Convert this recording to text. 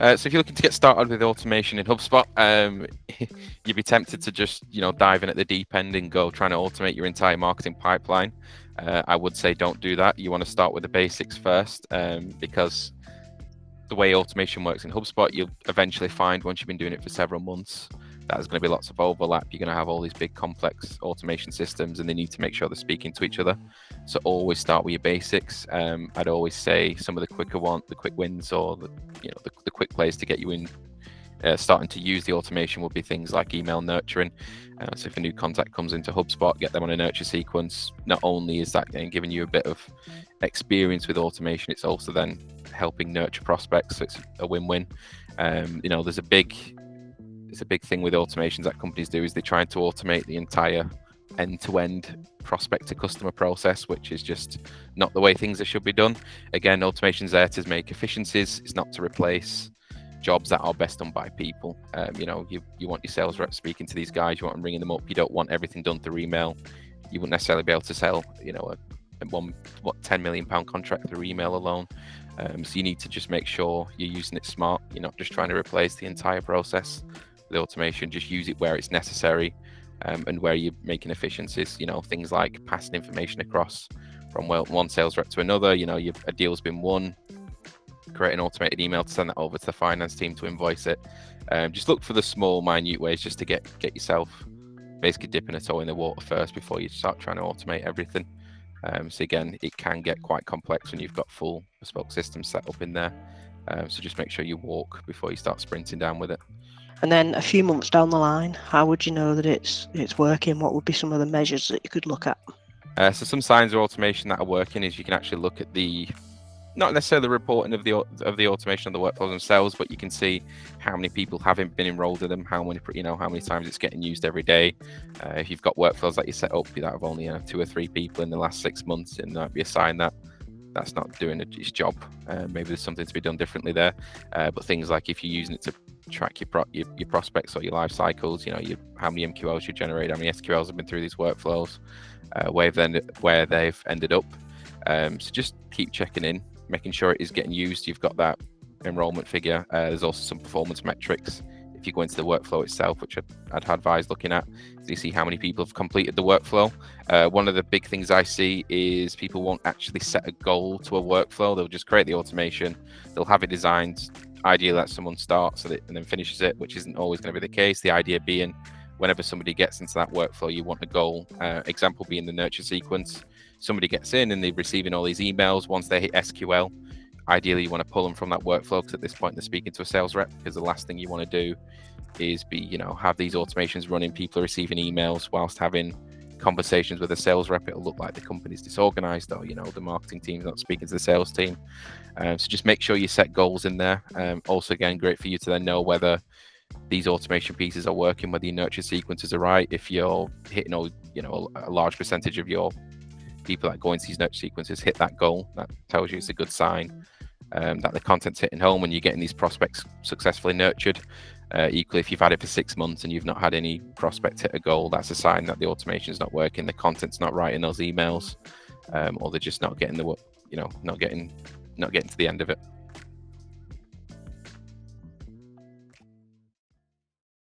So if you're looking to get started with automation in HubSpot, you'd be tempted to just, dive in at the deep end and go trying to automate your entire marketing pipeline. I would say don't do that. You want to start with the basics first, because the way automation works in HubSpot, you'll eventually find once you've been doing it for several months, that there's going to be lots of overlap. You're going to have all these big complex automation systems and they need to make sure they're speaking to each other. So always start with your basics. I'd always say some of the the quick wins, or the quick plays to get you in starting to use the automation would be things like email nurturing. So if a new contact comes into HubSpot, get them on a nurture sequence. Not only is that giving you a bit of experience with automation, it's also then helping nurture prospects. So it's a win-win. There's a big thing with automations that companies do is they try to automate the entire end-to-end prospect to customer process, which is just not the way things should be done. Again, automation's there to make efficiencies. It's not to replace jobs that are best done by people. You want your sales reps speaking to these guys, you want them ringing them up. You don't want everything done through email. You wouldn't necessarily be able to sell, a £10 million contract through email alone. So you need to just make sure you're using it smart. You're not just trying to replace the entire process with automation. Just use it where it's necessary, and where you're making efficiencies. Things like passing information across from one sales rep to another. A deal's been won, create an automated email to send that over to the finance team to invoice it. Just look for the small, minute ways just to get yourself basically dipping a toe in the water first before you start trying to automate everything. So again, it can get quite complex when you've got full bespoke systems set up in there. So just make sure you walk before you start sprinting down with it. And then a few months down the line, how would you know that it's working? What would be some of the measures that you could look at? So some signs of automation that are working is you can actually look at not necessarily the reporting of the automation of the workflows themselves, but you can see how many people haven't been enrolled in them, how many times it's getting used every day. If you've got workflows that you set up that have only 2 or 3 people in the last 6 months, and that might be a sign that that's not doing its job. Maybe there's something to be done differently there. But things like if you're using it to track your prospects or your life cycles, how many MQLs you generate, how many SQLs have been through these workflows, where they've ended up. So just keep checking in, making sure it is getting used. You've got that enrollment figure. There's also some performance metrics. If you go into the workflow itself, which I'd advise looking at, so you see how many people have completed the workflow. One of the big things I see is people won't actually set a goal to a workflow. They'll just create the automation. They'll have it designed. Ideally, that someone starts and then finishes it, which isn't always going to be the case. The idea being, whenever somebody gets into that workflow, you want a goal. Example being the nurture sequence. Somebody gets in and they're receiving all these emails. Once they hit SQL, ideally you want to pull them from that workflow, because at this point they're speaking to a sales rep, because the last thing you want to do is have these automations running. People are receiving emails whilst having conversations with a sales rep. It'll look like the company's disorganized, or the marketing team's not speaking to the sales team. So just make sure you set goals in there. Also, again, great for you to then know whether these automation pieces are working, whether your nurture sequences are right. If you're hitting a large percentage of your people that go into these nurture sequences hit that goal, that tells you it's a good sign that the content's hitting home and you're getting these prospects successfully nurtured. Equally, if you've had it for 6 months and you've not had any prospect hit a goal, that's a sign that the automation is not working, the content's not right in those emails, or they're just not getting not getting to the end of it.